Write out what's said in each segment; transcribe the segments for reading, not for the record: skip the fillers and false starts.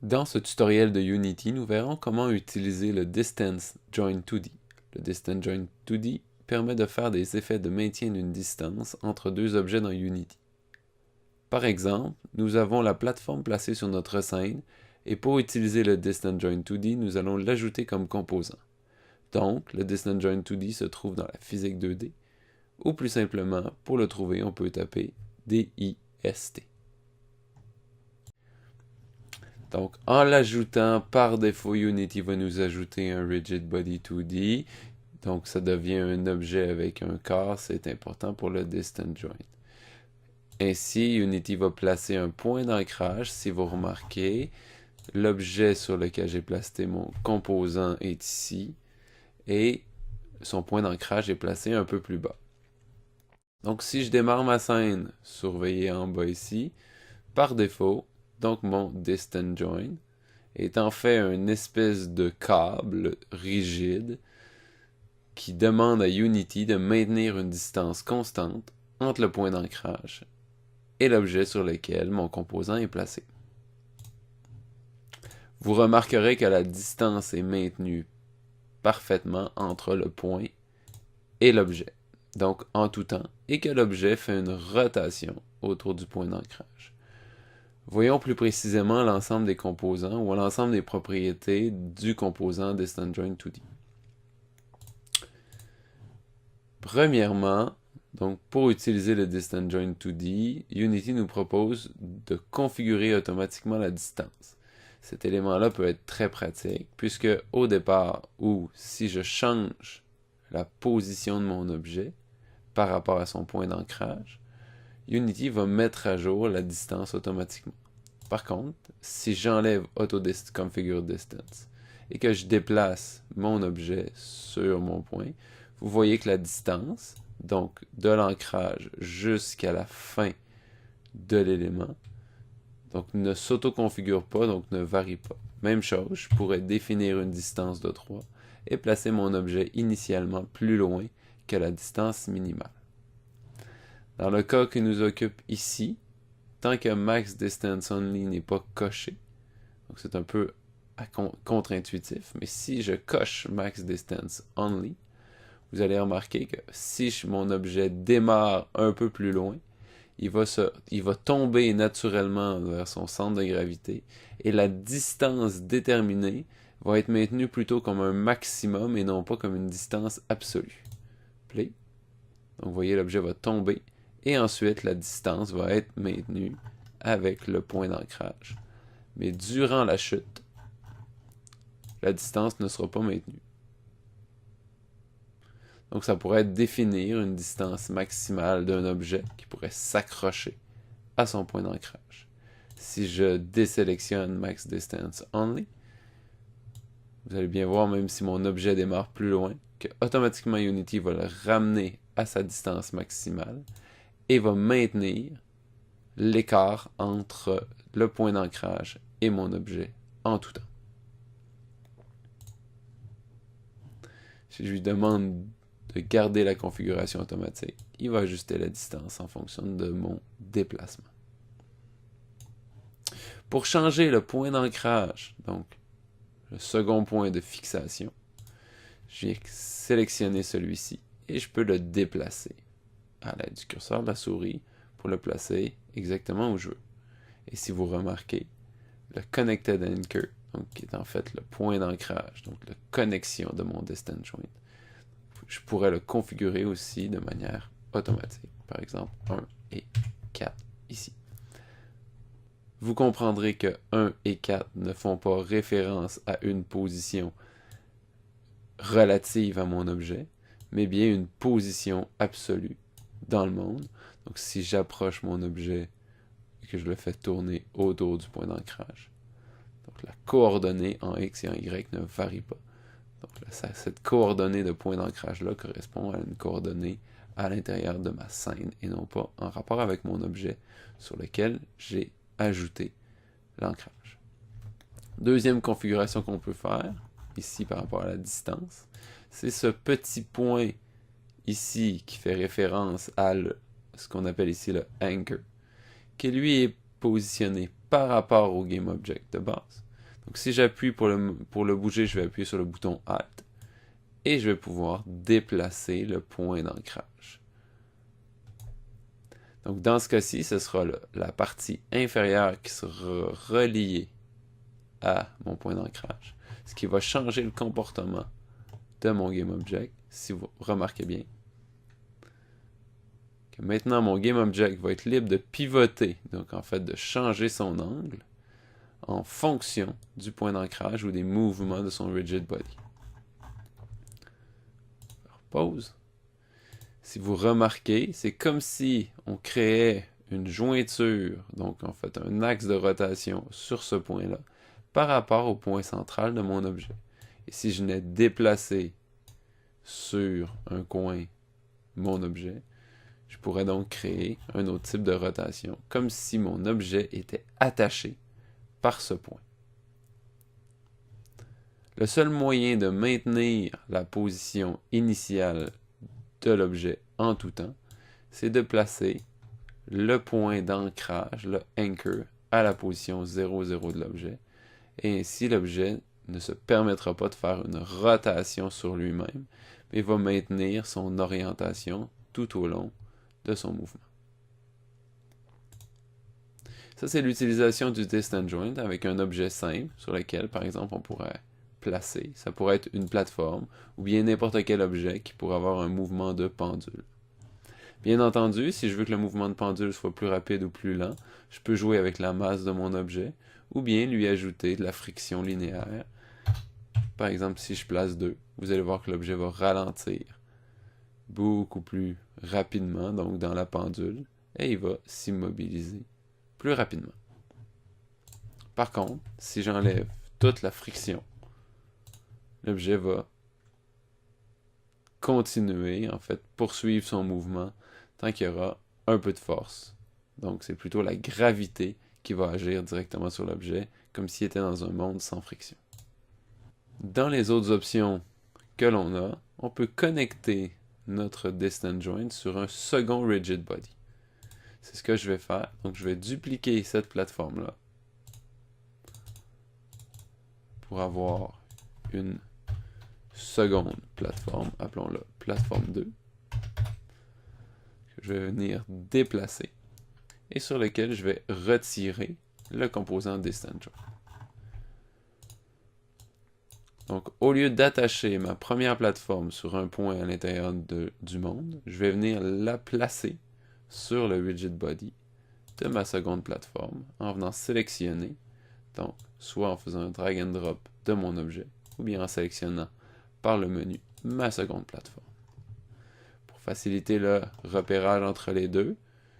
Dans ce tutoriel de Unity, nous verrons comment utiliser le Distance Join 2D. Le Distance Join 2D permet de faire des effets de maintien d'une distance entre deux objets dans Unity. Par exemple, nous avons la plateforme placée sur notre scène, et pour utiliser le Distance Join 2D, nous allons l'ajouter comme composant. Donc, le Distance Join 2D se trouve dans la physique 2D, ou plus simplement, pour le trouver, on peut taper DIST. Donc, en l'ajoutant, par défaut, Unity va nous ajouter un Rigid Body 2D. Donc, ça devient un objet avec un corps. C'est important pour le Distance Join. Ainsi, Unity va placer un point d'ancrage. Si vous remarquez, l'objet sur lequel j'ai placé mon composant est ici. Et son point d'ancrage est placé un peu plus bas. Donc, si je démarre ma scène, surveillez en bas ici, par défaut, donc mon Distance Join est en fait une espèce de câble rigide qui demande à Unity de maintenir une distance constante entre le point d'ancrage et l'objet sur lequel mon composant est placé. Vous remarquerez que la distance est maintenue parfaitement entre le point et l'objet, donc en tout temps, et que l'objet fait une rotation autour du point d'ancrage. Voyons plus précisément l'ensemble des composants ou l'ensemble des propriétés du composant Distance Join 2D. Premièrement, donc pour utiliser le Distance Join 2D, Unity nous propose de configurer automatiquement la distance. Cet élément-là peut être très pratique, puisque au départ, ou si je change la position de mon objet par rapport à son point d'ancrage, Unity va mettre à jour la distance automatiquement. Par contre, si j'enlève Auto Configure Distance et que je déplace mon objet sur mon point, vous voyez que la distance, donc de l'ancrage jusqu'à la fin de l'élément, donc ne s'auto-configure pas, donc ne varie pas. Même chose, je pourrais définir une distance de 3 et placer mon objet initialement plus loin que la distance minimale. Dans le cas qui nous occupe ici, tant que Max Distance Only n'est pas coché, donc c'est un peu contre-intuitif, mais si je coche Max Distance Only, vous allez remarquer que si mon objet démarre un peu plus loin, il va tomber naturellement vers son centre de gravité et la distance déterminée va être maintenue plutôt comme un maximum et non pas comme une distance absolue. Play. Donc vous voyez, l'objet va tomber et ensuite la distance va être maintenue avec le point d'ancrage. Mais durant la chute, la distance ne sera pas maintenue. Donc ça pourrait être définir une distance maximale d'un objet qui pourrait s'accrocher à son point d'ancrage. Si je désélectionne Max Distance Only, vous allez bien voir, même si mon objet démarre plus loin, que automatiquement Unity va le ramener à sa distance maximale et va maintenir l'écart entre le point d'ancrage et mon objet en tout temps. Si je lui demande de garder la configuration automatique, il va ajuster la distance en fonction de mon déplacement. Pour changer le point d'ancrage, donc le second point de fixation, je vais sélectionner celui-ci et je peux le déplacer à l'aide du curseur de la souris pour le placer exactement où je veux. Et si vous remarquez, le Connected Anchor, donc qui est en fait le point d'ancrage, donc la connexion de mon Distance Join, je pourrais le configurer aussi de manière automatique. Par exemple, 1 et 4 ici. Vous comprendrez que 1 et 4 ne font pas référence à une position relative à mon objet, mais bien une position absolue dans le monde. Donc si j'approche mon objet et que je le fais tourner autour du point d'ancrage, donc la coordonnée en X et en Y ne varie pas. Donc cette coordonnée de point d'ancrage-là correspond à une coordonnée à l'intérieur de ma scène et non pas en rapport avec mon objet sur lequel j'ai ajouté l'ancrage. Deuxième configuration qu'on peut faire, ici par rapport à la distance, c'est ce petit point ici qui fait référence à ce qu'on appelle ici le anchor, qui lui est positionné par rapport au GameObject de base. Donc si j'appuie pour le bouger, je vais appuyer sur le bouton Alt et je vais pouvoir déplacer le point d'ancrage. Donc dans ce cas-ci, ce sera la partie inférieure qui sera reliée à mon point d'ancrage, ce qui va changer le comportement de mon GameObject, si vous remarquez bien. Que maintenant, mon GameObject va être libre de pivoter, donc en fait de changer son angle en fonction du point d'ancrage ou des mouvements de son rigid body. Pause. Si vous remarquez, c'est comme si on créait une jointure, donc en fait un axe de rotation sur ce point-là, par rapport au point central de mon objet. Et si je venais déplacer sur un coin mon objet, je pourrais donc créer un autre type de rotation, comme si mon objet était attaché par ce point. Le seul moyen de maintenir la position initiale de l'objet en tout temps, c'est de placer le point d'ancrage, le anchor, à la position 0, 0 de l'objet. Et ainsi, l'objet ne se permettra pas de faire une rotation sur lui-même, mais va maintenir son orientation tout au long de son mouvement. Ça, c'est l'utilisation du Distant Joint avec un objet simple sur lequel, par exemple, on pourrait placer. Ça pourrait être une plateforme ou bien n'importe quel objet qui pourrait avoir un mouvement de pendule. Bien entendu, si je veux que le mouvement de pendule soit plus rapide ou plus lent, je peux jouer avec la masse de mon objet ou bien lui ajouter de la friction linéaire. Par exemple, si je place 2, vous allez voir que l'objet va ralentir beaucoup plus rapidement, donc dans la pendule, et il va s'immobiliser plus rapidement. Par contre, si j'enlève toute la friction, l'objet va continuer, en fait, poursuivre son mouvement tant qu'il y aura un peu de force. Donc, c'est plutôt la gravité qui va agir directement sur l'objet, comme s'il était dans un monde sans friction. Dans les autres options que l'on a, on peut connecter notre Distant Joint sur un second Rigid Body. C'est ce que je vais faire. Donc, je vais dupliquer cette plateforme-là pour avoir une seconde plateforme, appelons-la plateforme 2, que je vais venir déplacer et sur lequel je vais retirer le composant Distant Joint. Donc, au lieu d'attacher ma première plateforme sur un point à l'intérieur du monde, je vais venir la placer sur le Rigid Body de ma seconde plateforme en venant sélectionner, donc soit en faisant un drag and drop de mon objet, ou bien en sélectionnant par le menu ma seconde plateforme. Pour faciliter le repérage entre les deux,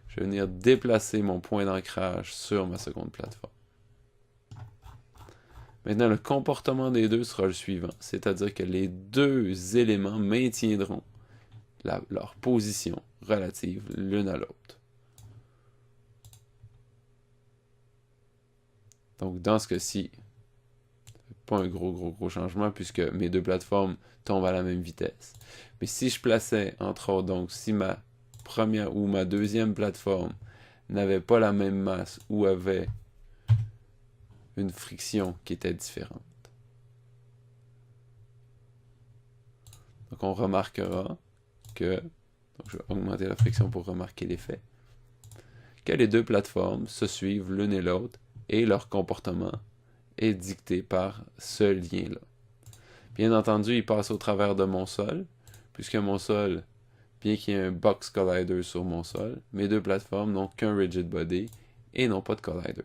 je vais venir déplacer mon point d'ancrage sur ma seconde plateforme. Maintenant, le comportement des deux sera le suivant, c'est-à-dire que les deux éléments maintiendront leur position relative l'une à l'autre. Donc, dans ce cas-ci, pas un gros changement puisque mes deux plateformes tombent à la même vitesse. Mais si je plaçais, entre autres, donc si ma première ou ma deuxième plateforme n'avait pas la même masse ou avait une friction qui était différente. Donc on remarquera que, donc je vais augmenter la friction pour remarquer l'effet, que les deux plateformes se suivent l'une et l'autre et leur comportement est dicté par ce lien-là. Bien entendu, il passe au travers de mon sol, puisque mon sol, bien qu'il y ait un box collider sur mon sol, mes deux plateformes n'ont qu'un rigid body et n'ont pas de collider.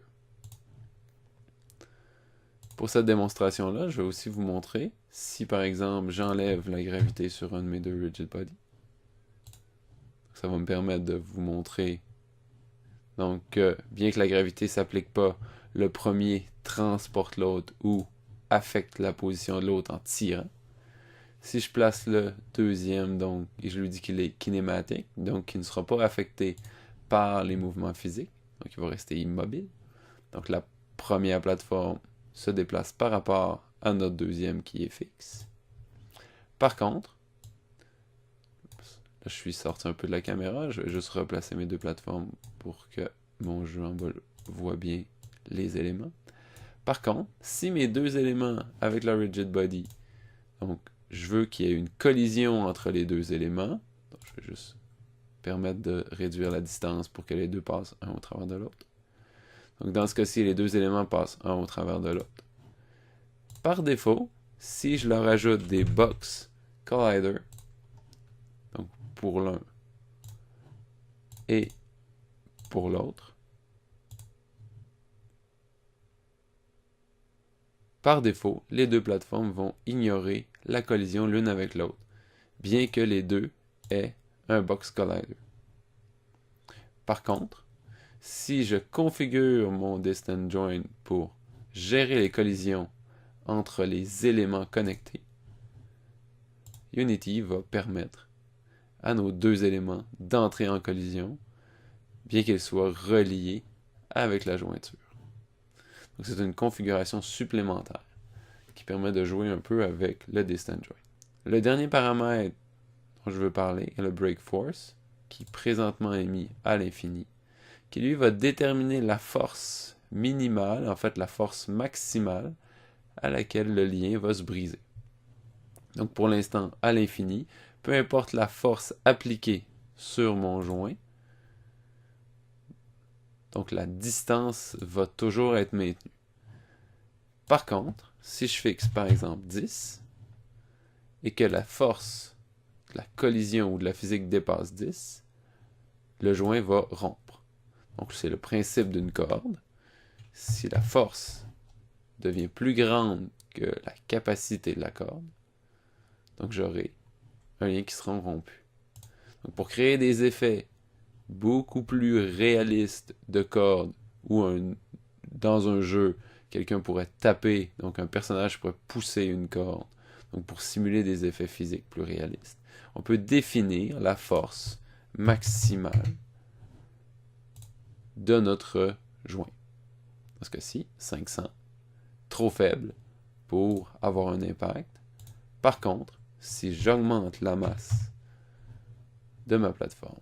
Pour cette démonstration-là, je vais aussi vous montrer si par exemple j'enlève la gravité sur un de mes deux rigid body. Ça va me permettre de vous montrer donc que bien que la gravité ne s'applique pas, le premier transporte l'autre ou affecte la position de l'autre en tirant. Si je place le deuxième, donc, et je lui dis qu'il est kinématique, donc qui ne sera pas affecté par les mouvements physiques, donc il va rester immobile. Donc la première plateforme se déplace par rapport à notre deuxième qui est fixe. Par contre, là je suis sorti un peu de la caméra, je vais juste replacer mes deux plateformes pour que mon jeu en bas voit bien les éléments. Par contre, si mes deux éléments avec la rigid body, donc je veux qu'il y ait une collision entre les deux éléments, donc je vais juste permettre de réduire la distance pour que les deux passent un au travers de l'autre. Donc dans ce cas-ci, les deux éléments passent un au travers de l'autre. Par défaut, si je leur ajoute des box collider, donc pour l'un et pour l'autre, par défaut, les deux plateformes vont ignorer la collision l'une avec l'autre, bien que les deux aient un box collider. Par contre, si je configure mon distant join pour gérer les collisions entre les éléments connectés, Unity va permettre à nos deux éléments d'entrer en collision, bien qu'ils soient reliés avec la jointure. Donc c'est une configuration supplémentaire qui permet de jouer un peu avec le distant join. Le dernier paramètre dont je veux parler est le break force, qui présentement est mis à l'infini, qui lui va déterminer la force minimale, en fait la force maximale à laquelle le lien va se briser. Donc pour l'instant, à l'infini, peu importe la force appliquée sur mon joint, donc la distance va toujours être maintenue. Par contre, si je fixe par exemple 10, et que la force de la collision ou de la physique dépasse 10, le joint va rompre. Donc c'est le principe d'une corde. Si la force devient plus grande que la capacité de la corde, donc j'aurai un lien qui sera rompu. Donc pour créer des effets beaucoup plus réalistes de cordes, ou dans un jeu, quelqu'un pourrait taper, donc un personnage pourrait pousser une corde, donc pour simuler des effets physiques plus réalistes, on peut définir la force maximale de notre joint. Dans ce cas-ci, 500, trop faible pour avoir un impact. Par contre, si j'augmente la masse de ma plateforme,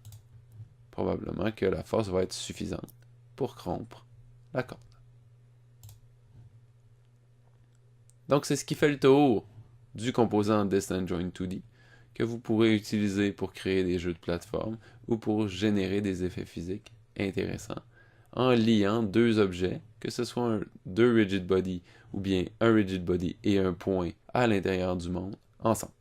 probablement que la force va être suffisante pour rompre la corde. Donc c'est ce qui fait le tour du composant Distant Join 2D que vous pourrez utiliser pour créer des jeux de plateforme ou pour générer des effets physiques intéressants en liant deux objets, que ce soit deux rigid body ou bien un rigid body et un point à l'intérieur du monde, ensemble.